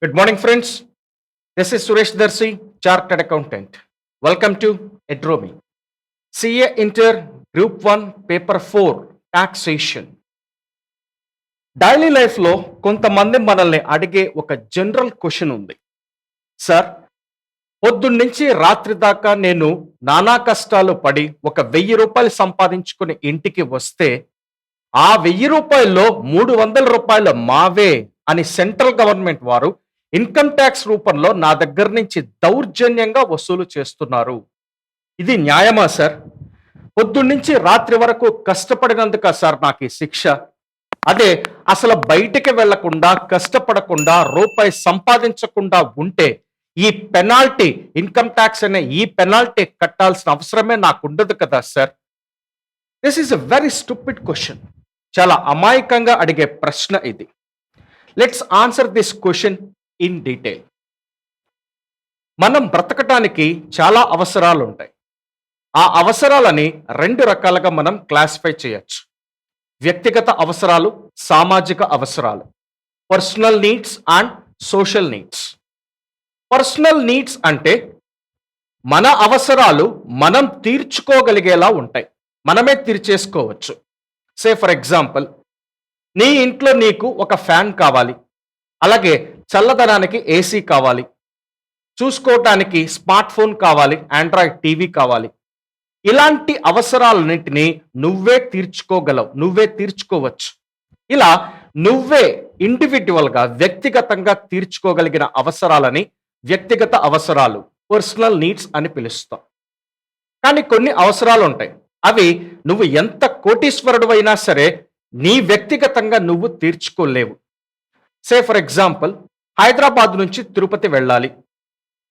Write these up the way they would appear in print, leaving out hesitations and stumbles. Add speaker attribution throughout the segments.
Speaker 1: Good morning, friends. This is Suresh Darsi, Chartered Accountant. Welcome to Edromi. CA Inter Group 1 Paper 4 Taxation. Daily లైఫ్లో కొంతమంది మనల్ని అడిగే ఒక general question ఉంది. Sir, పొద్దున్నుంచి రాత్రి దాకా నేను నానా కష్టాలు పడి ఒక 1000 రూపాయలు సంపాదించుకుని ఇంటికి వస్తే ఆ 1000 రూపాయల్లో 300 రూపాయలు మావే అని సెంట్రల్ గవర్నమెంట్ వారు ఇన్కమ్ ట్యాక్స్ రూపంలో నా దగ్గర నుంచి దౌర్జన్యంగా వసూలు చేస్తున్నారు. ఇది న్యాయమా సార్? పొద్దున్నుంచి రాత్రి వరకు కష్టపడినందుక సార్ నాకు ఈ శిక్ష? అదే అసలు బయటికి వెళ్లకుండా కష్టపడకుండా రూపాయి సంపాదించకుండా ఉంటే ఈ పెనాల్టీ, ఇన్కమ్ ట్యాక్స్ అనే ఈ పెనాల్టీ కట్టాల్సిన అవసరమే నాకు ఉండదు కదా sir? This is a very stupid question. చాలా అమాయకంగా అడిగే ప్రశ్న ఇది. Let's answer this question in detail. మనం బ్రతకటానికి చాలా అవసరాలు ఉంటాయి. ఆ అవసరాలని 2 రకాలుగా మనం క్లాసిఫై చేయొచ్చు. వ్యక్తిగత అవసరాలు, సామాజిక అవసరాలు. Personal needs and social needs. Personal needs అంటే మన అవసరాలు మనం తీర్చుకోగలిగేలా ఉంటాయి, మనమే తీర్చేసుకోవచ్చు. సే ఫర్ ఎగ్జాంపుల్, నీ ఇంట్లో నీకు ఒక ఫ్యాన్ కావాలి, అలాగే చల్లదనానికి ఏసీ కావాలి, చూసుకోవటానికి స్మార్ట్ ఫోన్ కావాలి, ఆండ్రాయిడ్ టీవీ కావాలి. ఇలాంటి అవసరాలన్నింటినీ నువ్వే తీర్చుకోగలవు, నువ్వే తీర్చుకోవచ్చు. ఇలా నువ్వే ఇండివిడ్యువల్గా వ్యక్తిగతంగా తీర్చుకోగలిగిన అవసరాలని వ్యక్తిగత అవసరాలు, పర్సనల్ నీడ్స్ అని పిలుస్తాం. కానీ కొన్ని అవసరాలు ఉంటాయి, అవి నువ్వు ఎంత కోటీశ్వరుడు అయినా సరే నీ వ్యక్తిగతంగా నువ్వు తీర్చుకోలేవు. సే ఫర్ ఎగ్జాంపుల్, హైదరాబాద్ నుంచి తిరుపతి వెళ్ళాలి,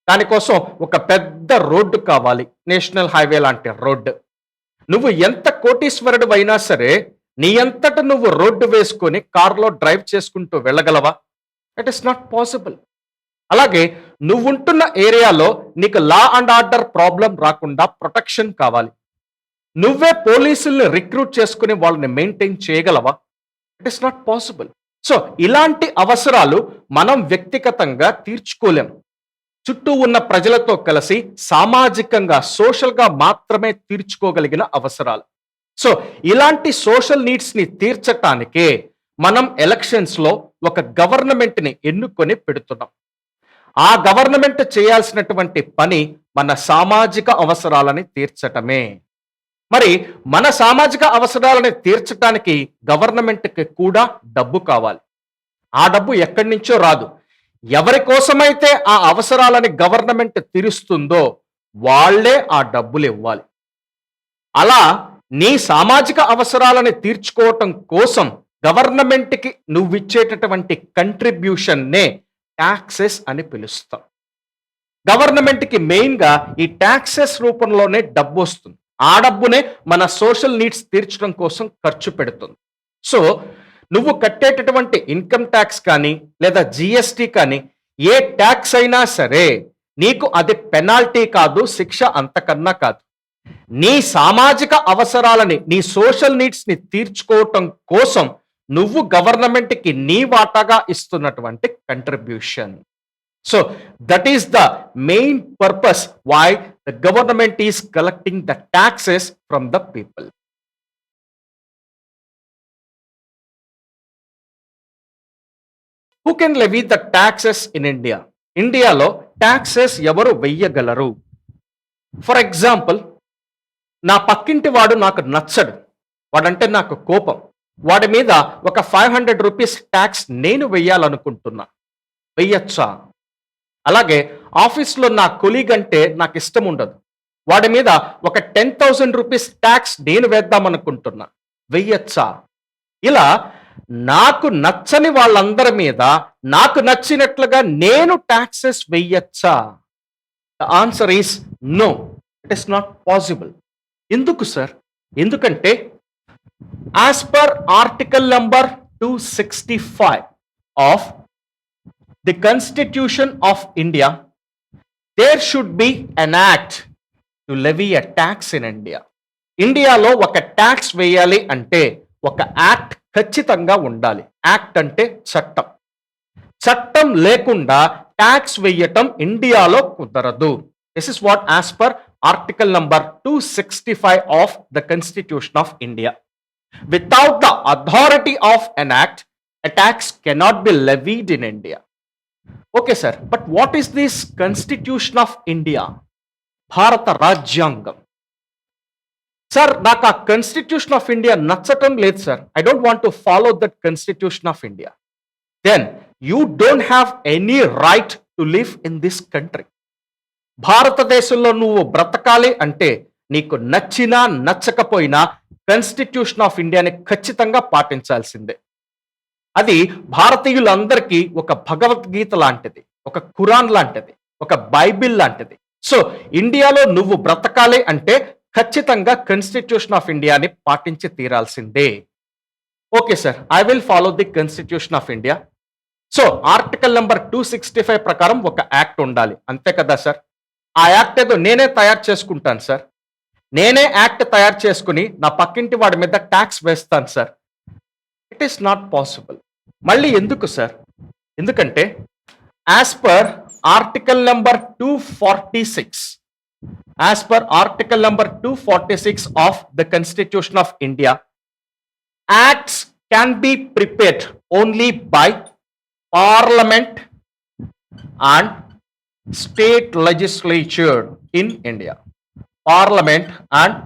Speaker 1: దానికోసం ఒక పెద్ద రోడ్డు కావాలి, నేషనల్ హైవే లాంటి రోడ్డు. నువ్వు ఎంత కోటీశ్వరుడు అయినా సరే నీ అంతట నువ్వు రోడ్డు వేసుకొని కారులో డ్రైవ్ చేసుకుంటూ వెళ్ళగలవా? It is not possible. అలాగే నువ్వుంటున్న ఏరియాలో నీకు లా అండ్ ఆర్డర్ ప్రాబ్లం రాకుండా ప్రొటెక్షన్ కావాలి, నువ్వే పోలీసుల్ని రిక్రూట్ చేసుకుని వాళ్ళని మెయింటైన్ చేయగలవా? It is not possible. So ఇలాంటి అవసరాలు మనం వ్యక్తిగతంగా తీర్చుకోలేం. చుట్టూ ఉన్న ప్రజలతో కలిసి సామాజికంగా, సోషల్గా మాత్రమే తీర్చుకోగలిగిన అవసరాలు. సో ఇలాంటి సోషల్ నీడ్స్ని తీర్చటానికే మనం ఎలక్షన్స్లో ఒక గవర్నమెంట్ని ఎన్నుకొని పెడుతున్నాం. ఆ గవర్నమెంట్ చేయాల్సినటువంటి పని మన సామాజిక అవసరాలని తీర్చటమే. మరి మన సామాజిక అవసరాలని తీర్చడానికి గవర్నమెంట్కి కూడా డబ్బు కావాలి. ఆ డబ్బు ఎక్కడి నుంచో రాదు. ఎవరి కోసమైతే ఆ అవసరాలని గవర్నమెంట్ తీరుస్తుందో వాళ్లే ఆ డబ్బులు ఇవ్వాలి. అలా నీ సామాజిక అవసరాలని తీర్చుకోవటం కోసం గవర్నమెంట్కి నువ్విచ్చేటటువంటి కంట్రిబ్యూషన్నే ట్యాక్సెస్ అని పిలుస్తాం. గవర్నమెంట్కి మెయిన్గా ఈ ట్యాక్సెస్ రూపంలోనే డబ్బు వస్తుంది. ఆ డబ్బునే మన సోషల్ నీడ్స్ తీర్చడం కోసం ఖర్చు పెడుతుంది. సో నువ్వు కట్టేటటువంటి ఇన్కమ్ ట్యాక్స్ కానీ లేదా జిఎస్టీ కానీ ఏ ట్యాక్స్ అయినా సరే నీకు అది పెనాల్టీ కాదు, శిక్ష అంతకన్నా కాదు. నీ సామాజిక అవసరాలని, నీ సోషల్ నీడ్స్ని తీర్చుకోవటం కోసం నువ్వు గవర్నమెంట్కి నీ వాటాగా ఇస్తున్నటువంటి contribution. So that is the main purpose why the government is collecting the taxes from the people. Who can levy the taxes in India? ఇండియాలో ట్యాక్సెస్ ఎవరు వెయ్యగలరు? ఫర్ ఎగ్జాంపుల్, నా పక్కింటి వాడు నాకు నచ్చడు, వాడంటే నాకు కోపం, వాడి మీద ఒక 500 రూపీస్ ట్యాక్స్ నేను వెయ్యాలనుకుంటున్నా, వెయ్యొచ్చా? అలాగే ఆఫీస్లో నా కొలీగ్ అంటే నాకు ఇష్టం ఉండదు, వాడి మీద ఒక 10,000 రూపీస్ ట్యాక్స్ నేను వేద్దామనుకుంటున్నా, వెయ్యొచ్చా? ఇలా నాకు నచ్చని వాళ్ళందరి మీద నాకు నచ్చినట్లుగా నేను ట్యాక్సెస్ వెయ్యొచ్చా? The answer is no, it is not possible. ఎందుకు సార్? ఎందుకంటే as per article number 265 of the Constitution of India, there should be an act to levy a tax in India. ఇండియాలో ఒక ట్యాక్స్ వేయాలి అంటే ఒక act ఖచ్చితంగా ఉండాలి. Act అంటే చట్టం. చట్టం లేకుండా ట్యాక్స్ వేయటం ఇండియాలో కుదరదు. This is what as per article number 265 of the constitution of India. Without the authority of N act, a tax cannot be levied in India. Okay, sir, but what is this Constitution of India? భారత రాజ్యాంగం. Sir, నాకు ఆ constitution of India నచ్చటం లేదు sir. I don't want to follow that constitution of India. Then you don't have any right to live in this country. భారతదేశంలో నువ్వు బ్రతకాలి అంటే నీకు నచ్చినా నచ్చకపోయినా కాన్స్టిట్యూషన్ ఆఫ్ ఇండియాని ఖచ్చితంగా పాటించాల్సిందే. అది భారతీయులందరికీ ఒక భగవద్గీత లాంటిది, ఒక ఖురాన్ లాంటిది, ఒక బైబిల్ లాంటిది. సో ఇండియాలో నువ్వు బ్రతకాలి అంటే ఖచ్చితంగా కాన్స్టిట్యూషన్ ఆఫ్ ఇండియాని పాటించి తీరాల్సిందే. Okay sir, I will follow the constitution of India. So article number 265 ప్రకారం ఒక యాక్ట్ ఉండాలి, అంతే కదా సార్? ఆ యాక్ట్ ఏదో నేనే తయారు చేసుకుంటాను సార్. నేనే యాక్ట్ తయారు చేసుకుని నా పక్కింటి వాడి మీద ట్యాక్స్ వేస్తాను sir. It is not possible. మళ్ళీ ఎందుకు సార్? ఎందుకంటే as per article number 246, as per article number 246 of the constitution of India, acts can be prepared only by parliament and state legislature in India. Parliament and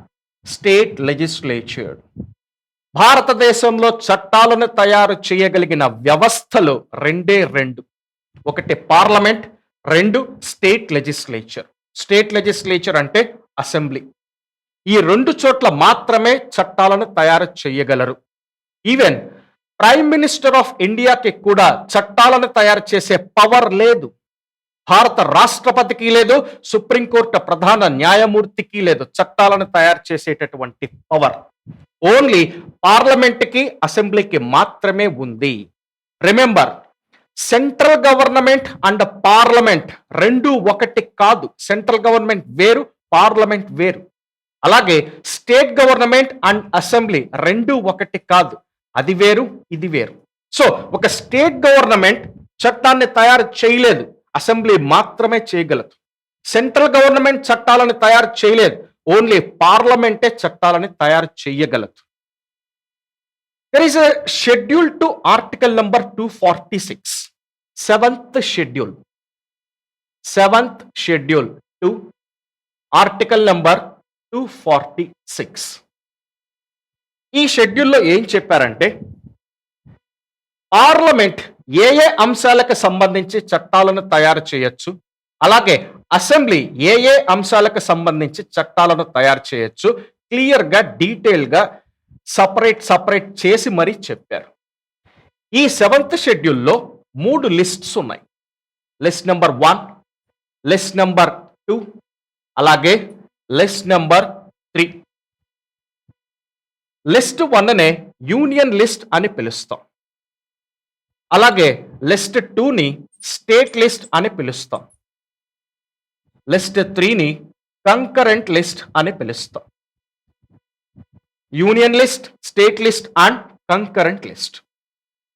Speaker 1: state legislature. భారతదేశంలో చట్టాలను తయారు చేయగలిగిన వ్యవస్థలు రెండే రెండు. ఒకటి పార్లమెంట్, రెండు స్టేట్ లెజిస్లేచర్. స్టేట్ లెజిస్లేచర్ అంటే అసెంబ్లీ. ఈ రెండు చోట్ల మాత్రమే చట్టాలను తయారు చేయగలరు. ఈవెన్ ప్రైమ్ మినిస్టర్ ఆఫ్ ఇండియాకి కూడా చట్టాలను తయారు చేసే పవర్ లేదు. భారత రాష్ట్రపతికి లేదు, సుప్రీంకోర్టు ప్రధాన న్యాయమూర్తికి లేదు చట్టాలను తయారు చేసేటటువంటి పవర్. ఓన్లీ పార్లమెంట్కి, అసెంబ్లీకి మాత్రమే ఉంది. Remember, central government and parliament రెండు ఒకటి కాదు. సెంట్రల్ గవర్నమెంట్ వేరు, పార్లమెంట్ వేరు. అలాగే స్టేట్ గవర్నమెంట్ అండ్ అసెంబ్లీ రెండు ఒకటి కాదు. అది వేరు, ఇది వేరు. సో ఒక స్టేట్ గవర్నమెంట్ చట్టాన్ని తయారు చేయలేదు, అసెంబ్లీ మాత్రమే చేయగలదు. సెంట్రల్ గవర్నమెంట్ చట్టాలను తయారు చేయలేదు, ఓన్లీ పార్లమెంటే చట్టాలని తయారు చేయగలదు. There is a schedule to article number 246, seventh schedule. Seventh schedule to article number 246. ఈ షెడ్యూల్లో ఏం చెప్పారంటే, పార్లమెంట్ ఏ ఏ అంశాలకు సంబంధించి చట్టాలను తయారు చేయొచ్చు, అలాగే అసెంబ్లీ ఏ ఏ అంశాలకు సంబంధించి చట్టాలను తయారు చేయొచ్చు, క్లియర్గా డీటెయిల్గా సపరేట్ చేసి మరీ చెప్పారు. ఈ సెవెంత్ షెడ్యూల్లో 3 లిస్ట్స్ ఉన్నాయి. లిస్ట్ నెంబర్ 1, లిస్ట్ నెంబర్ 2, అలాగే లిస్ట్ నెంబర్ 3. లిస్ట్ 1నే యూనియన్ లిస్ట్ అని పిలుస్తాం. అలాగే లిస్ట్ 2ని స్టేట్ లిస్ట్ అని పిలుస్తాం. లిస్ట్ 3ని కంకరెంట్ లిస్ట్ అని పిలుస్తాం. Union list, state list and concurrent list.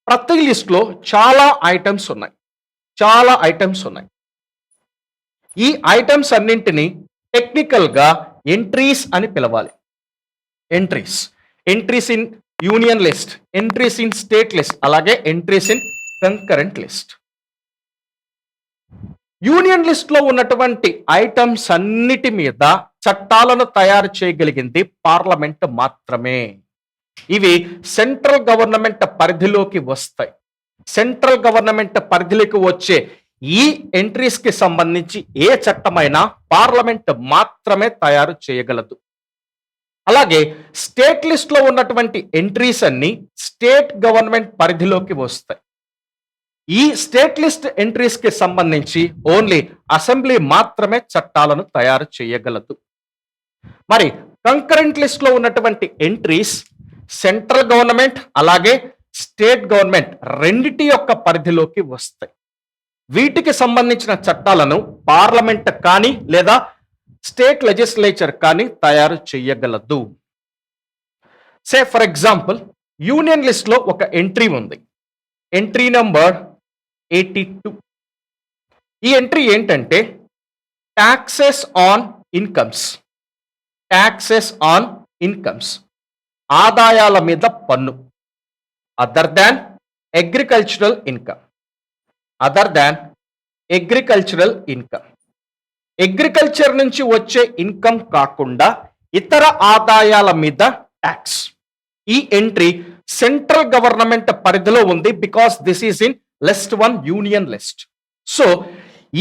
Speaker 1: ప్రతి లిస్ట్లో చాలా ఐటమ్స్ ఉన్నాయి. ఈ ఐటమ్స్ అన్నింటినీ టెక్నికల్గా ఎంట్రీస్ అని పిలవాలి. Entries in union list, entries in state list, అలాగే entries in concurrent list. Union list లో ఉన్నటువంటి ఐటమ్స్ అన్నిటి మీద చట్టాలను తయారు చేయగలిగింది పార్లమెంట్ మాత్రమే. ఇవి సెంట్రల్ గవర్నమెంట్ పరిధిలోకి వస్తాయి. సెంట్రల్ గవర్నమెంట్ పరిధిలోకి వచ్చే ఈ ఎంట్రీస్ కి సంబంధించి ఏ చట్టమైనా పార్లమెంట్ మాత్రమే తయారు చేయగలదు. అలాగే స్టేట్ లిస్ట్ లో ఉన్నటువంటి ఎంట్రీస్ అన్ని స్టేట్ గవర్నమెంట్ పరిధిలోకి వస్తాయి. ఈ స్టేట్ లిస్ట్ ఎంట్రీస్ కి సంబంధించి ఓన్లీ అసెంబ్లీ మాత్రమే చట్టాలను తయారు చేయగలదు. మరి కంకరెంట్ లిస్ట్ లో ఉన్నటువంటి ఎంట్రీస్ సెంట్రల్ గవర్నమెంట్ అలాగే స్టేట్ గవర్నమెంట్ రెండిటి యొక్క పరిధిలోకి వస్తాయి. వీటికి సంబంధించిన చట్టాలను పార్లమెంట్ కానీ లేదా స్టేట్ లెజిస్లేచర్ కానీ తయారు చేయగలదు. Say for example, union list లో ఒక ఎంట్రీ ఉంది. Entry number 82. ఈ ఎంట్రీ ఏంటంటే taxes on incomes. Taxes on incomes, ఆదాయాల మీద పన్ను. Other than agricultural income. Other than agricultural income. Agriculture నుంచి వచ్చే ఇన్కమ్ కాకుండా ఇతర ఆదాయాల మీద ట్యాక్స్. ఈ ఎంట్రీ సెంట్రల్ గవర్నమెంట్ పరిధిలో ఉంది because this is in list 1 union list. So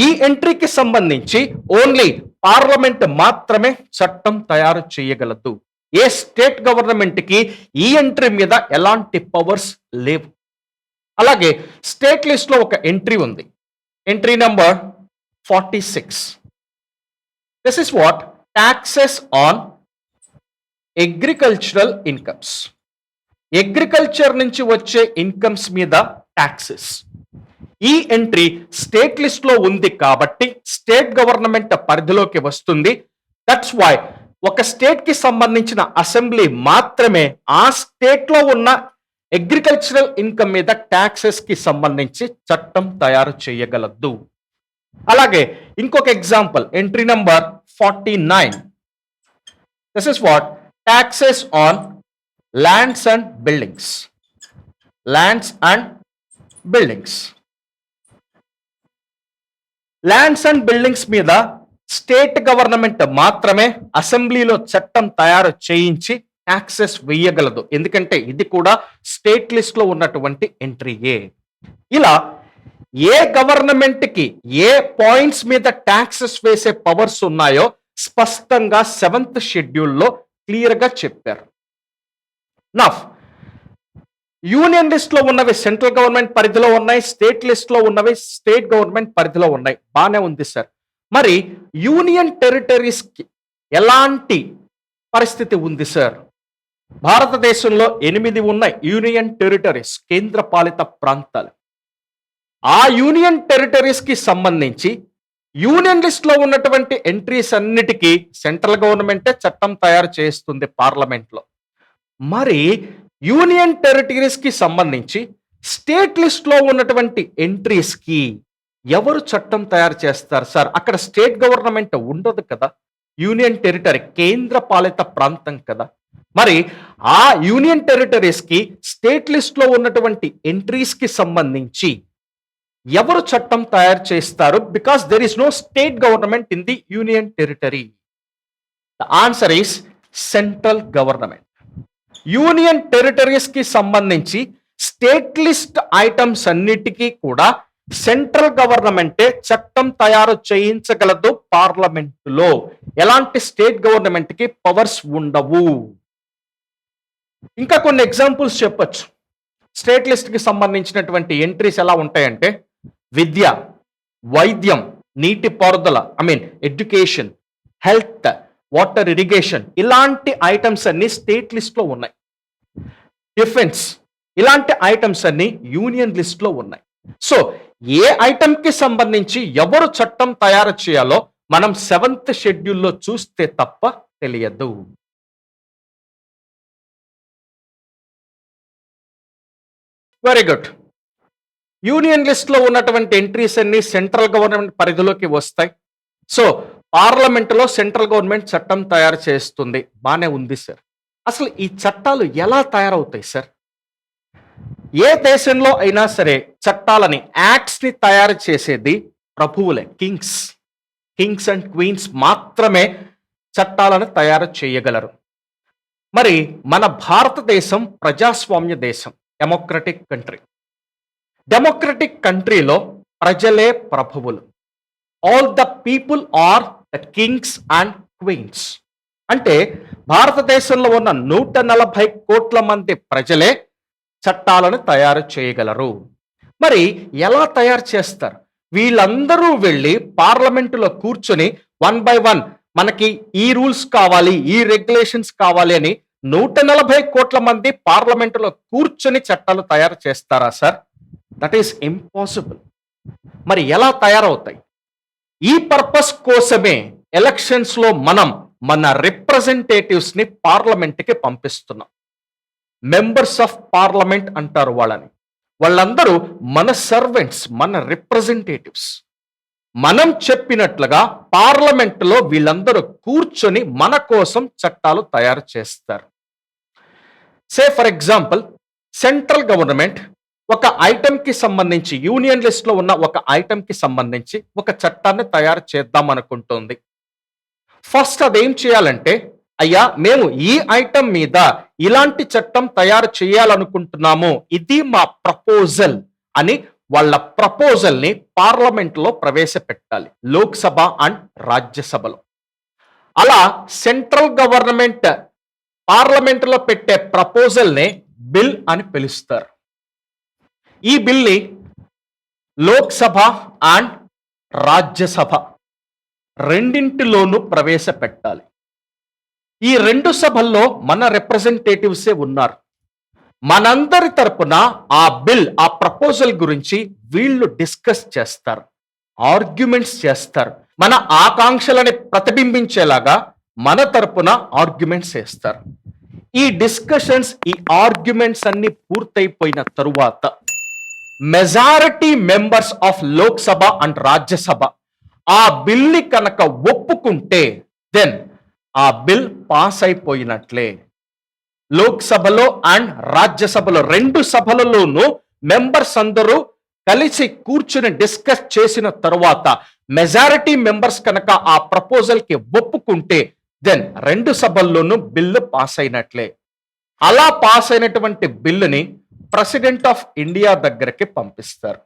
Speaker 1: ఈ ఎంట్రీకి సంబంధించి ఓన్లీ పార్లమెంట్ మాత్రమే చట్టం తయారు చేయగలదు. ఏ స్టేట్ గవర్నమెంట్ కి ఈ ఎంట్రీ మీద ఎలాంటి పవర్స్ లేవు. అలాగే స్టేట్ లిస్ట్ లో ఒక ఎంట్రీ ఉంది, entry number 46. This is what taxes on agricultural incomes. Agriculture నుంచి వచ్చే ఇన్కమ్స్ మీద ట్యాక్సెస్. ఈ ఎంట్రీ స్టేట్ లిస్ట్ లో ఉంది కాబట్టి స్టేట్ గవర్నమెంట్ పరిధిలోకి వస్తుంది. దట్స్ వై ఒక స్టేట్ కి సంబంధించిన అసెంబ్లీ మాత్రమే ఆ స్టేట్ లో ఉన్న అగ్రికల్చరల్ ఇన్కమ్ మీద ట్యాక్సెస్ కి సంబంధించి చట్టం తయారు చేయగలదు. అలాగే ఇంకొక example, entry number 49. This is what taxes on lands and buildings. Lands and buildings. Lands and buildings మీద స్టేట్ గవర్నమెంట్ మాత్రమే అసెంబ్లీలో చట్టం తయారు చేయించి ట్యాక్సెస్ వేయగలదు. ఎందుకంటే ఇది కూడా స్టేట్ లిస్ట్ లో ఉన్నటువంటి ఎంట్రీయే. ఇలా ఏ గవర్నమెంట్ కి ఏ పాయింట్స్ మీద ట్యాక్సెస్ వేసే పవర్స్ ఉన్నాయో స్పష్టంగా 7th షెడ్యూల్లో క్లియర్ గా చెప్పారు. నా యూనియన్ లిస్ట్ లో ఉన్నవి సెంట్రల్ గవర్నమెంట్ పరిధిలో ఉన్నాయి, స్టేట్ లిస్ట్ లో ఉన్నవి స్టేట్ గవర్నమెంట్ పరిధిలో ఉన్నాయి. బాగానే ఉంది సార్. మరి యూనియన్ టెరిటరీస్ కి ఎలాంటి పరిస్థితి ఉంది సార్? భారతదేశంలో 8 ఉన్నాయి యూనియన్ టెరిటరీస్, కేంద్ర పాలిత ప్రాంతాలు. ఆ యూనియన్ టెరిటరీస్ కి సంబంధించి యూనియన్ లిస్ట్ లో ఉన్నటువంటి ఎంట్రీస్ అన్నిటికీ సెంట్రల్ గవర్నమెంటే చట్టం తయారు చేస్తుంది పార్లమెంట్ లో. మరి యూనియన్ టెరిటరీస్ కి సంబంధించి స్టేట్ లిస్ట్ లో ఉన్నటువంటి ఎంట్రీస్ కి ఎవరు చట్టం తయారు చేస్తారు సార్? అక్కడ స్టేట్ గవర్నమెంట్ ఉండదు కదా, యూనియన్ టెరిటరీ కేంద్ర పాలిత ప్రాంతం కదా. మరి ఆ యూనియన్ టెరిటరీస్ కి స్టేట్ లిస్ట్ లో ఉన్నటువంటి ఎంట్రీస్ కి సంబంధించి ఎవరు చట్టం తయారు చేస్తారు? Because there is no state government in the union territory. The answer is central government. Union territories కి సంబంధించి స్టేట్ లిస్ట్ ఐటమ్స్ అన్నిటికీ కూడా సెంట్రల్ గవర్నమెంటే చట్టం తయారు చేయించగలదు పార్లమెంటులో. ఎలాంటి స్టేట్ గవర్నమెంట్ కి పవర్స్ ఉండవు. ఇంకా కొన్ని ఎగ్జాంపుల్స్ చెప్పొచ్చు. స్టేట్ లిస్ట్ కి సంబంధించినటువంటి ఎంట్రీస్ ఎలా ఉంటాయంటే విద్య, వైద్యం, నీటిపారుదల, ఎడ్యుకేషన్, హెల్త్, వాటర్ ఇరిగేషన్, ఇలాంటి ఐటమ్స్ అన్ని స్టేట్ లిస్ట్ లో ఉన్నాయి. డిఫెన్స్, ఇలాంటి ఐటమ్స్ అన్ని యూనియన్ లిస్ట్ లో ఉన్నాయి. సో ఏ ఐటమ్ కి సంబంధించి ఎవరు చట్టం తయారు చేయాలో మనం 7th షెడ్యూల్లో చూస్తే తప్ప తెలియదు. Very good. యూనియన్ లిస్ట్ లో ఉన్నటువంటి ఎంట్రీస్ అన్ని సెంట్రల్ గవర్నమెంట్ పరిధిలోకి వస్తాయి. సో పార్లమెంటులో సెంట్రల్ గవర్నమెంట్ చట్టం తయారు చేస్తుంది. బానే ఉంది సార్. అసలు ఈ చట్టాలు ఎలా తయారవుతాయి సార్? ఏ దేశంలో అయినా సరే చట్టాలని, యాక్ట్స్ ని తయారు చేసేది ప్రభువులే, కింగ్స్ అండ్ క్వీన్స్ మాత్రమే చట్టాలను తయారు చేయగలరు. మరి మన భారతదేశం ప్రజాస్వామ్య దేశం, డెమోక్రటిక్ కంట్రీ. డెమోక్రటిక్ కంట్రీలో ప్రజలే ప్రభువులు. All the people are the kings and queens. అంటే భారతదేశంలో ఉన్న 140 కోట్ల మంది ప్రజలే చట్టాలను తయారు చేయగలరు. మరి ఎలా తయారు చేస్తారు? వీళ్ళందరూ వెళ్ళి పార్లమెంటులో కూర్చొని 1 by 1 మనకి ఈ రూల్స్ కావాలి, ఈ రెగ్యులేషన్స్ కావాలి అని 140 కోట్ల మంది పార్లమెంటులో కూర్చొని చట్టాలు తయారు చేస్తారా సార్? That is impossible. మరి ఎలా తయారవుతాయి? ఈ పర్పస్ కోసమే ఎలక్షన్స్ లో మనం మన రిప్రజెంటేటివ్స్ ని పార్లమెంట్ కి పంపిస్తున్నాం. మెంబర్స్ ఆఫ్ పార్లమెంట్ అంటారు వాళ్ళని. వాళ్ళందరూ మన సర్వెంట్స్, మన రిప్రజెంటేటివ్స్. మనం చెప్పినట్లుగా పార్లమెంట్లో వీళ్ళందరూ కూర్చొని మన కోసం చట్టాలు తయారు చేస్తారు. Say for example, central government ఒక ఐటెంకి సంబంధించి, యూనియన్ లిస్ట్ లో ఉన్న ఒక ఐటెంకి సంబంధించి ఒక చట్టాన్ని తయారు చేద్దాం అనుకుంటుంది. ఫస్ట్ అదేం చేయాలంటే, అయ్యా మేము ఈ ఐటెం మీద ఇలాంటి చట్టం తయారు చేయాలనుకుంటున్నాము, ఇది మా ప్రపోజల్ అని వాళ్ళ ప్రపోజల్ ని పార్లమెంట్ లో ప్రవేశపెట్టాలి, లోక్సభ అండ్ రాజ్యసభలో. అలా సెంట్రల్ గవర్నమెంట్ పార్లమెంట్ లో పెట్టే ప్రపోజల్ నే బిల్ అని పిలుస్తారు. ఈ బిల్ని లోక్సభ అండ్ రాజ్యసభ రెండింటిలోనూ ప్రవేశపెట్టాలి. ఈ రెండు సభల్లో మన రిప్రజెంటేటివ్సే ఉన్నారు. మనందరి తరపున ఆ బిల్, ఆ ప్రపోజల్ గురించి వీళ్ళు డిస్కస్ చేస్తారు, ఆర్గ్యుమెంట్స్ చేస్తారు. మన ఆకాంక్షలని ప్రతిబింబించేలాగా మన తరపున ఆర్గ్యుమెంట్స్ చేస్తారు. ఈ డిస్కషన్స్, ఈ ఆర్గ్యుమెంట్స్ అన్ని పూర్తయిపోయిన తరువాత majority members of Lok Sabha and Rajya Sabha ఆ బిల్ని కనుక ఒప్పుకుంటే దెన్ ఆ బిల్ పాస్ అయిపోయినట్లే. లోక్సభలో అండ్ రాజ్యసభలో రెండు సభలలోనూ మెంబర్స్ అందరూ కలిసి కూర్చుని డిస్కస్ చేసిన తరువాత మెజారిటీ మెంబర్స్ కనుక ఆ ప్రపోజల్ కి ఒప్పుకుంటే దెన్ రెండు సభల్లోనూ బిల్లు పాస్ అయినట్లే. అలా పాస్ అయినటువంటి బిల్లుని ప్రెసిడెంట్ ఆఫ్ ఇండియా దగ్గరికి పంపిస్తారు.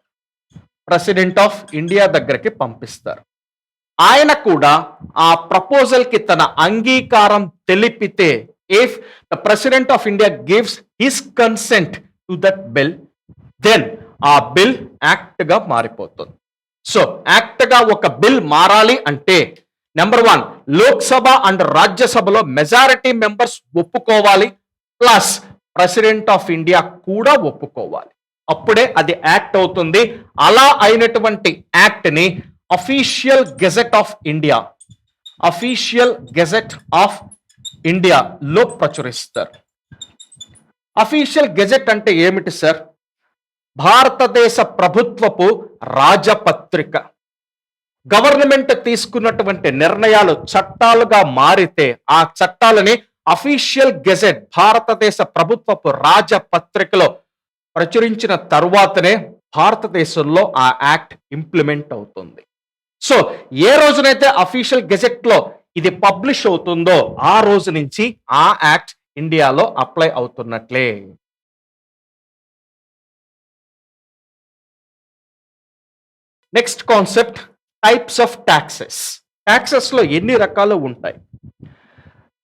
Speaker 1: ప్రెసిడెంట్ ఆఫ్ ఇండియా దగ్గరికి పంపిస్తారు. ఆయన కూడా ఆ ప్రపోజల్ కి తన అంగీకారం తెలిపితే, if the president of India gives his consent to that bill, then ఆ బిల్ యాక్ట్ గా మారిపోతుంది. సో యాక్ట్ గా ఒక బిల్ మారాలి అంటే నెంబర్ 1, లోక్సభ అండ్ రాజ్యసభలో మెజారిటీ మెంబర్స్ ఒప్పుకోవాలి, ప్లస్ ప్రెసిడెంట్ ఆఫ్ ఇండియా కూడా ఒప్పుకోవాలి. అప్పుడే అది యాక్ట్ అవుతుంది. అలా అయినటువంటి యాక్ట్ ని official gazette of India, official gazette of India లో ప్రచురిస్తారు. అఫీషియల్ గెజెట్ అంటే ఏమిటి సార్? భారతదేశ ప్రభుత్వపు రాజపత్రిక. గవర్నమెంట్ తీసుకున్నటువంటి నిర్ణయాలు చట్టాలుగా మారితే ఆ చట్టాలని అఫీషియల్ గెజెట్, భారతదేశ ప్రభుత్వపు రాజపత్రికలో ప్రచురించిన తరువాతనే భారతదేశంలో ఆ యాక్ట్ ఇంప్లిమెంట్ అవుతుంది. సో ఏ రోజునైతే అఫీషియల్ గెజెట్ లో ఇది పబ్లిష్ అవుతుందో ఆ రోజు నుంచి ఆ యాక్ట్ ఇండియాలో అప్లై అవుతున్నట్లే. Next concept, types of taxes. Taxes లో ఎన్ని రకాలు ఉంటాయి?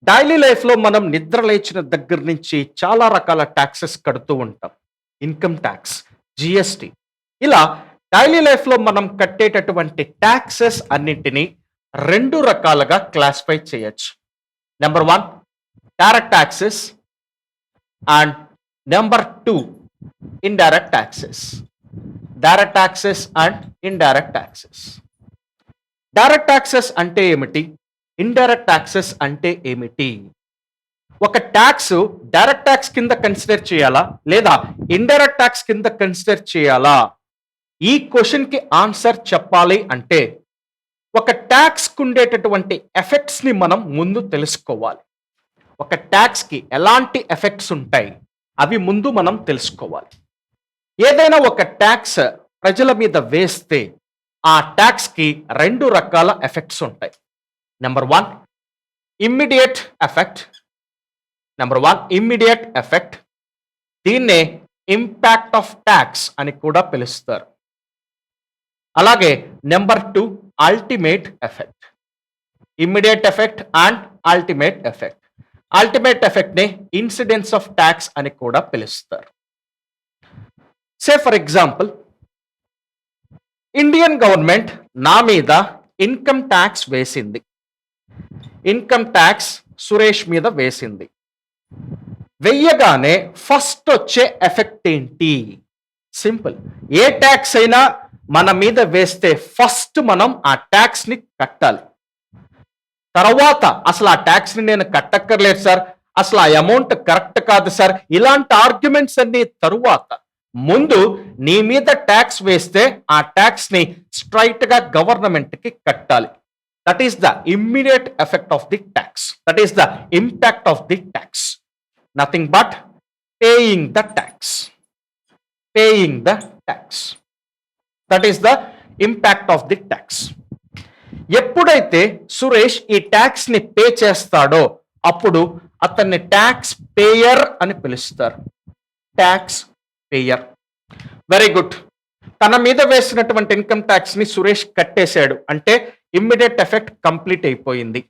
Speaker 1: డైలీ లైఫ్ లో మనం నిద్ర లేచిన దగ్గర నుంచి చాలా రకాల ట్యాక్సెస్ కడుతూ ఉంటాం. ఇన్కమ్ ట్యాక్స్, జిఎస్టి, ఇలా డైలీ లైఫ్ లో మనం కట్టేటటువంటి ట్యాక్సెస్ అన్నింటినీ రెండు రకాలుగా క్లాసిఫై చేయొచ్చు. Number 1 direct taxes and number 2 indirect taxes. Direct taxes and indirect taxes. Direct taxes అంటే ఏమిటి? ఇండైరెక్ట్ ట్యాక్సెస్ అంటే ఏమిటి? ఒక ట్యాక్స్ డైరెక్ట్ ట్యాక్స్ కింద కన్సిడర్ చేయాలా లేదా ఇండైరెక్ట్ ట్యాక్స్ కింద కన్సిడర్ చేయాలా? ఈ క్వశ్చన్ కి ఆన్సర్ చెప్పాలి అంటే ఒక ట్యాక్స్ కు ఉండేటటువంటి ఎఫెక్ట్స్ ని మనం ముందు తెలుసుకోవాలి. ఒక ట్యాక్స్ కి ఎలాంటి ఎఫెక్ట్స్ ఉంటాయి అవి ముందు మనం తెలుసుకోవాలి. ఏదైనా ఒక ట్యాక్స్ ప్రజల మీద వేస్తే ఆ ట్యాక్స్ కి రెండు రకాల ఎఫెక్ట్స్ ఉంటాయి. Number 1 immediate effect. Number 1 immediate effect, దీన్నే ఇంపాక్ట్ ఆఫ్ ట్యాక్స్ అని కూడా పిలుస్తారు. అలాగే number 2 ultimate effect. Immediate effect and ultimate effect. Ultimate effect ని ఇన్సిడెన్స్ ఆఫ్ ట్యాక్స్ అని కూడా పిలుస్తారు. Say for example, Indian government నా మీద ఇన్కమ్ ట్యాక్స్ వేసింది. ఇన్కమ్ ట్యాక్స్ సురేష్ మీద వేసింది. వెయ్యగానే ఫస్ట్ వచ్చే ఎఫెక్ట్ ఏంటి? సింపుల్. ఏ ట్యాక్స్ అయినా మన మీద వేస్తే ఫస్ట్ మనం ఆ ట్యాక్స్ ని కట్టాలి. తర్వాత అసలు ఆ ట్యాక్స్ ని నేను కట్టక్కర్లేదు సార్, అసలు ఆ అమౌంట్ కరెక్ట్ కాదు సార్, ఇలాంటి ఆర్గ్యుమెంట్స్ అన్ని తరువాత ముందు నీ మీద ట్యాక్స్ వేస్తే ఆ ట్యాక్స్ ని స్ట్రైట్ గా గవర్నమెంట్ కి కట్టాలి. That is the immediate effect of the tax. That is the impact of the tax. Nothing but paying the tax. Paying the tax. That is the impact of the tax. ఎప్పుడైతే సురేష్ ఈ tax ని pay చేస్తాడో అప్పుడు అతన్ని tax payer అని పిలుస్తారు. Tax payer. Very good. తన మీద వేసినటువంటి ఇన్కమ్ ట్యాక్స్ ని సురేష్ కట్టేశాడు అంటే ఇమ్మీడియట్ ఎఫెక్ట్ కంప్లీట్ అయిపోయింది.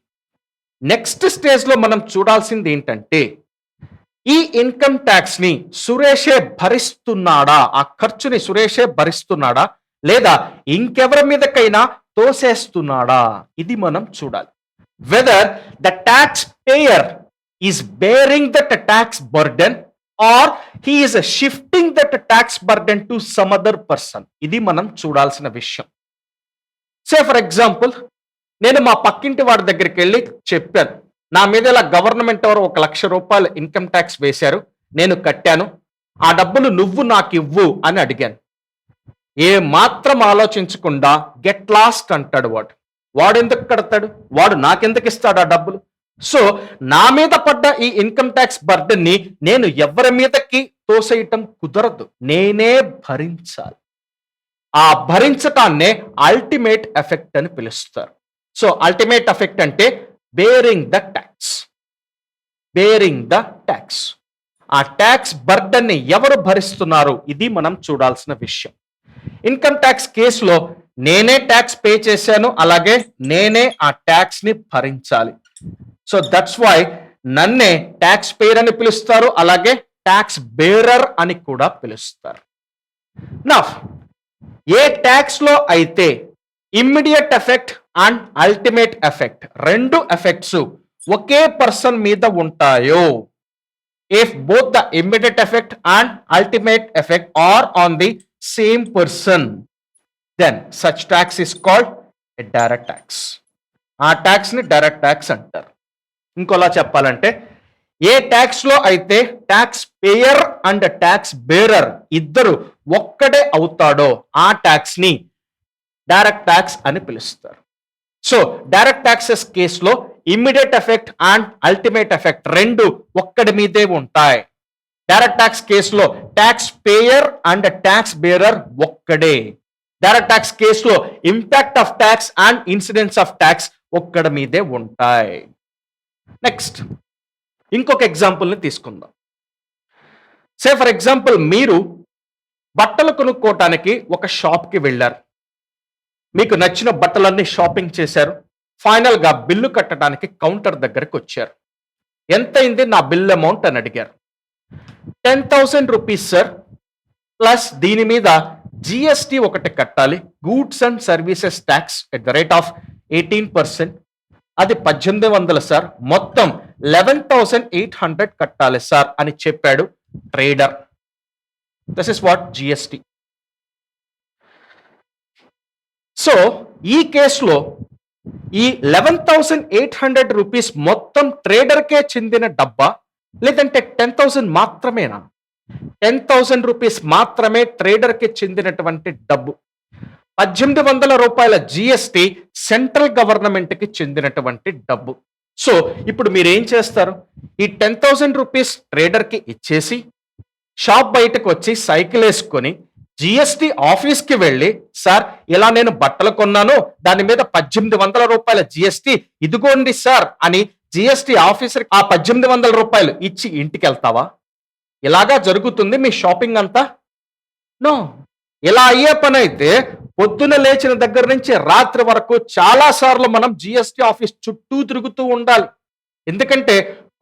Speaker 1: నెక్స్ట్ స్టేజ్ లో మనం చూడాల్సింది ఏంటంటే ఈ ఇన్కమ్ ట్యాక్స్ ని సురేషే భరిస్తున్నాడా, ఆ ఖర్చుని సురేషే భరిస్తున్నాడా లేదా ఇంకెవరి మీదకైనా తోసేస్తున్నాడా, ఇది మనం చూడాలి. Whether the tax payer is bearing that tax burden or he is shifting that tax burden to some other person, ఇది మనం చూడాల్సిన విషయం. సే ఫర్ ఎగ్జాంపుల్, నేను మా పక్కింటి వాడి దగ్గరికి వెళ్ళి చెప్పాను, నా మీద ఇలా గవర్నమెంట్ వారు 1,00,000 రూపాయలు ఇన్కమ్ ట్యాక్స్ వేశారు, నేను కట్టాను, ఆ డబ్బులు నువ్వు నాకు ఇవ్వు అని అడిగాను. ఏ మాత్రం ఆలోచించకుండా గెట్ లాస్ట్ అంటాడు వాడు. వాడు ఎందుకు కడతాడు, వాడు నాకెందుకు ఇస్తాడు ఆ డబ్బులు? సో నా మీద పడ్డ ఈ ఇన్కమ్ ట్యాక్స్ బర్డెన్ ని నేను ఎవరి మీదకి తోసేయటం కుదరదు, నేనే భరించాలి. ఆ భరించటాన్నే అల్టిమేట్ ఎఫెక్ట్ అని పిలుస్తారు. సో అల్టిమేట్ ఎఫెక్ట్ అంటే bearing the tax. Bearing the tax. ఆ ట్యాక్స్ బర్డెన్ ని ఎవరు భరిస్తున్నారు, ఇది మనం చూడాల్సిన విషయం. ఇన్కమ్ ట్యాక్స్ కేసులో నేనే ట్యాక్స్ పే చేశాను, అలాగే నేనే ఆ ట్యాక్స్ ని భరించాలి. సో దట్స్ వై నన్నే ట్యాక్స్ పేయర్ అని పిలుస్తారు, అలాగే ట్యాక్స్ బేరర్ అని కూడా పిలుస్తారు. నా ఏ ట్యాక్స్ లో అయితే immediate effect and ultimate effect రెండు ఎఫెక్ట్స్ ఒకే పర్సన్ మీద ఉంటాయో, if both the immediate effect and ultimate effect are on the same person, then such tax is called a direct tax. ఆ ట్యాక్స్ ని డైరెక్ట్ ట్యాక్స్ అంటారు. ఇంకోలా చెప్పాలంటే ఏ ట్యాక్స్ లో అయితే tax payer and tax bearer ఇద్దరు ఒక్కడే అవుతాడో ఆ ట్యాక్స్ ని డైరెక్ట్ ట్యాక్స్ అని పిలుస్తారు. సో డైరెక్ట్ ట్యాక్సెస్ కేసులో immediate effect and ultimate effect రెండు ఒక్కడి మీదే ఉంటాయి. డైరెక్ట్ ట్యాక్స్ కేసులో tax payer and tax bearer ఒక్కడే. డైరెక్ట్ ట్యాక్స్ కేసులో impact of tax and incidence of tax ఒక్కడి మీదే ఉంటాయి. నెక్స్ట్ ఇంకొక ఎగ్జాంపుల్ని తీసుకుందాం. సే ఫర్ ఎగ్జాంపుల్, మీరు బట్టలు కొనుక్కోవటానికి ఒక షాప్కి వెళ్ళారు, మీకు నచ్చిన బట్టలన్నీ షాపింగ్ చేశారు, ఫైనల్ గా బిల్లు కట్టడానికి కౌంటర్ దగ్గరకు వచ్చారు. ఎంత అయింది నా బిల్ అమౌంట్ అని అడిగారు. 10,000 రూపీస్ సార్, ప్లస్ దీని మీద జిఎస్టి ఒకటి కట్టాలి, goods and services tax at the rate of 18%, అది 1,800 సార్, మొత్తం 11,800 కట్టాలి సార్ అని చెప్పాడు trader. This is what GST. So ఈ కేసులో ఈ 11,800 రూపీస్ మొత్తం ట్రేడర్కే చెందిన డబ్బా, లేదంటే 10,000 మాత్రమేనా? 10,000 రూపీస్ మాత్రమే ట్రేడర్కి చెందినటువంటి డబ్బు. 1,800 రూపాయల జిఎస్టి సెంట్రల్ గవర్నమెంట్ కి చెందినటువంటి డబ్బు. సో ఇప్పుడు మీరు ఏం చేస్తారు? ఈ 10,000 రూపీస్ ట్రేడర్ కి ఇచ్చేసి షాప్ బయటకు వచ్చి సైకిల్ వేసుకొని జిఎస్టి ఆఫీస్ కి వెళ్ళి, సార్ ఇలా నేను బట్టలు కొన్నాను, దాని మీద 1,800 రూపాయల జిఎస్టి ఇదిగోండి సార్ అని జిఎస్టి ఆఫీసర్ ఆ 1,800 రూపాయలు ఇచ్చి ఇంటికి వెళ్తావా? ఇలాగా జరుగుతుంది మీ షాపింగ్ అంతా? నో. ఇలా అయ్యే పని అయితే పొద్దున లేచిన దగ్గర నుంచి రాత్రి వరకు చాలా సార్లు మనం జిఎస్టి ఆఫీస్ చుట్టూ తిరుగుతూ ఉండాలి. ఎందుకంటే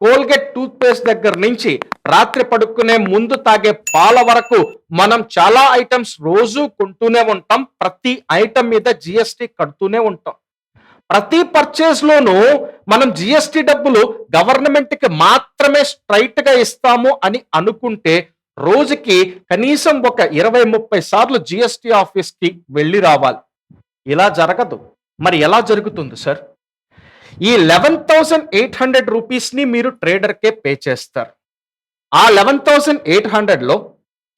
Speaker 1: కోల్గేట్ టూత్ పేస్ట్ దగ్గర నుంచి రాత్రి పడుకునే ముందు తాగే పాల వరకు మనం చాలా ఐటమ్స్ రోజు కొంటూనే ఉంటాం. ప్రతి ఐటమ్ మీద జిఎస్టి కడుతూనే ఉంటాం. ప్రతి పర్చేస్ లోనూ మనం జిఎస్టి డబ్బులు గవర్నమెంట్ కి మాత్రమే స్ట్రైట్ గా ఇస్తాము అని అనుకుంటే రోజుకి కనీసం ఒక 20-30 సార్లు జిఎస్టి ఆఫీస్ కి వెళ్ళి రావాలి. ఇలా జరగదు. మరి ఎలా జరుగుతుంది సార్? ఈ 11,800 రూపీస్ ని మీరు ట్రేడర్కే పే చేస్తారు. ఆ 11,800 లో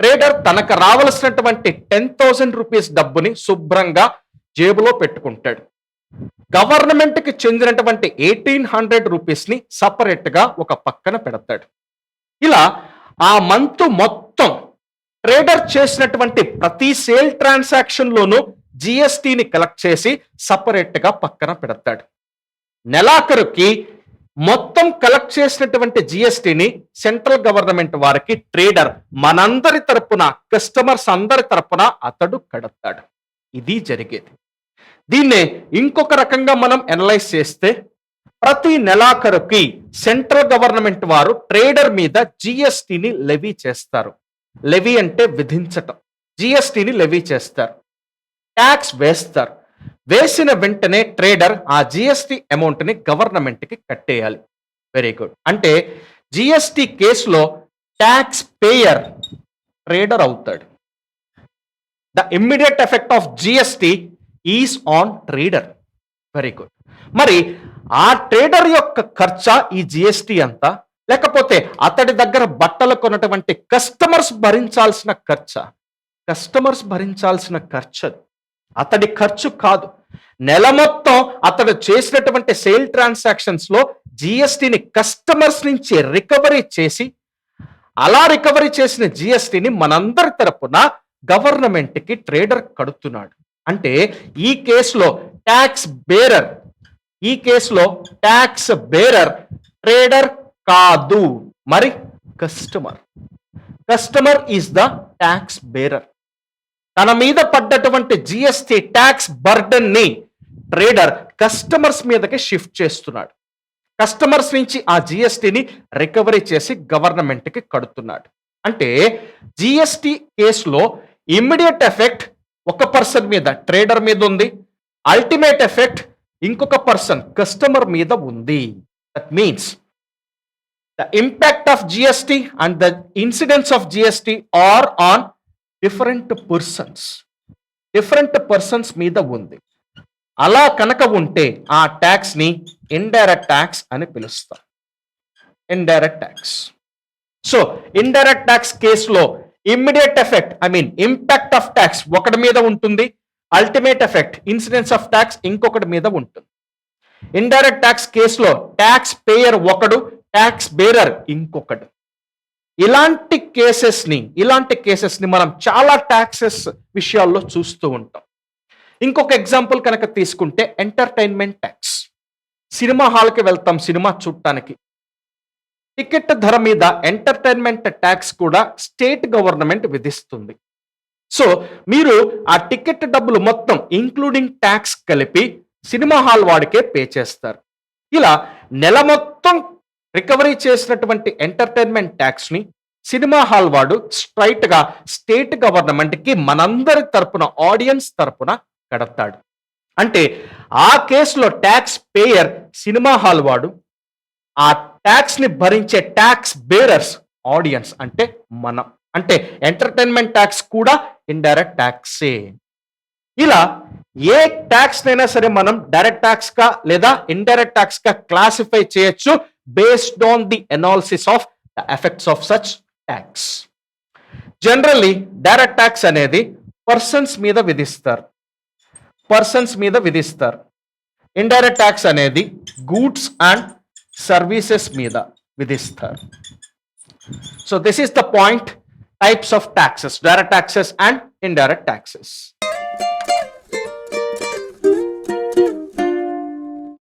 Speaker 1: ట్రేడర్ తనకు రావలసినటువంటి 10,000 రూపీస్ డబ్బుని శుభ్రంగా జేబులో పెట్టుకుంటాడు. గవర్నమెంట్ కి చెందినటువంటి 1,800 రూపీస్ ని సపరేట్ గా ఒక పక్కన పెడతాడు. ఇలా ఆ మంత్ మొత్తం ట్రేడర్ చేసినటువంటి ప్రతి సేల్ ట్రాన్సాక్షన్ లోనూ జిఎస్టిని కలెక్ట్ చేసి సపరేట్ గా పక్కన పెడతాడు. నెలాఖరుకి మొత్తం కలెక్ట్ చేసినటువంటి జిఎస్టిని సెంట్రల్ గవర్నమెంట్ వారికి ట్రేడర్ మనందరి తరపున, కస్టమర్స్ అందరి తరపున అతడు కడతాడు. ఇది జరిగేది. దీన్నే ఇంకొక రకంగా మనం అనలైజ్ చేస్తే, ప్రతి నెలాఖరుకి సెంట్రల్ గవర్నమెంట్ వారు ట్రేడర్ మీద జిఎస్టిని లెవీ చేస్తారు. లెవీ అంటే విధించటం. జిఎస్టిని లెవీ చేస్తారు, ట్యాక్స్ వేస్తారు. వేసిన వెంటనే ట్రేడర్ ఆ జిఎస్టి అమౌంట్ ని గవర్నమెంట్ కి కట్టేయాలి. Very good. అంటే జిఎస్టి కేసులో ట్యాక్స్ పేయర్ ట్రేడర్ అవుతాడు. The immediate effect of GST is on trader. Very good. మరి ఆ ట్రేడర్ యొక్క ఖర్చా ఈ జిఎస్టి అంతా, లేకపోతే అతడి దగ్గర బట్టలు కొన్నటువంటి కస్టమర్స్ భరించాల్సిన ఖర్చా? కస్టమర్స్ భరించాల్సిన ఖర్చు, అతడి ఖర్చు కాదు. నెల మొత్తం అతడు చేసినటువంటి సేల్ ట్రాన్సాక్షన్స్ లో జిఎస్టిని కస్టమర్స్ నుంచి రికవరీ చేసి, అలా రికవరీ చేసిన జిఎస్టిని మనందరి తరపున గవర్నమెంట్ కి ట్రేడర్ కడుతున్నాడు. అంటే ఈ కేసులో ట్యాక్స్ బేరర్, ట్రేడర్ కాదు, మరి customer. Customer is the tax bearer. తన మీద పడ్డటువంటి జిఎస్టి ట్యాక్స్ బర్డన్ ని ట్రేడర్ కస్టమర్స్ మీదకి షిఫ్ట్ చేస్తున్నాడు. కస్టమర్స్ నుంచి ఆ జిఎస్టిని రికవరీ చేసి గవర్నమెంట్ కి కడుతున్నాడు. అంటే జిఎస్టి కేసులో ఇమ్మీడియట్ ఎఫెక్ట్ ఒక పర్సన్ మీద, ట్రేడర్ మీద ఉంది. అల్టిమేట్ ఎఫెక్ట్ ఇంకొక పర్సన్, కస్టమర్ మీద ఉంది. That means the impact of GST and the incidence of GST are on different persons మీద ఉంది. అలా కనుక ఉంటే ఆ ట్యాక్స్ ని ఇండైరెక్ట్ ట్యాక్స్ అని పిలుస్తాం. Indirect tax. So indirect tax కేసులో immediate effect, impact of tax ఒకటి మీద ఉంటుంది. Ultimate effect, incidence of tax ఇంకొకటి మీద ఉంటుంది. ఇండైరెక్ట్ ట్యాక్స్ కేసులో ట్యాక్స్ పేయర్ ఒకడు, ట్యాక్స్ బేరర్ ఇంకొకటి. ఇలాంటి కేసెస్ ని మనం చాలా ట్యాక్సెస్ విషయాల్లో చూస్తూ ఉంటాం. ఇంకొక ఎగ్జాంపుల్ కనుక తీసుకుంటే ఎంటర్టైన్మెంట్ ట్యాక్స్. సినిమా హాల్కి వెళ్తాం సినిమా చూడటానికి. టికెట్ ధర మీద ఎంటర్టైన్మెంట్ ట్యాక్స్ కూడా స్టేట్ గవర్నమెంట్ విధిస్తుంది. సో మీరు ఆ టికెట్ డబ్బులు మొత్తం ఇంక్లూడింగ్ ట్యాక్స్ కలిపి సినిమా హాల్ వాడికే పే చేస్తారు. ఇలా నెల మొత్తం రికవరీ చేసినటువంటి ఎంటర్టైన్మెంట్ ట్యాక్స్ ని సినిమా హాల్ వాడు స్ట్రైట్ గా స్టేట్ గవర్నమెంట్ కి మనందరి తరపున, ఆడియన్స్ తరపున కడతాడు. అంటే ఆ కేసులో ట్యాక్స్ పేయర్ సినిమా హాల్ వాడు, ఆ ట్యాక్స్ ని భరించే ట్యాక్స్ బేరర్స్ ఆడియన్స్ అంటే మనం. అంటే ఎంటర్టైన్మెంట్ ట్యాక్స్ కూడా ఇండైరెక్ట్ ట్యాక్సే. ఇలా ఏ ట్యాక్స్ నైనా సరే మనం డైరెక్ట్ ట్యాక్స్ గా లేదా ఇండైరెక్ట్ ట్యాక్స్ గా క్లాసిఫై చేయొచ్చు based on the analysis of the effects of such tax. Generally, direct tax అనేది పర్సన్స్ మీద విధిస్తారు. ఇండైరెక్ట్ ట్యాక్స్ అనేది గూడ్స్ అండ్ సర్వీసెస్ మీద విధిస్తారు. So this is the point, types of taxes, direct taxes and indirect taxes.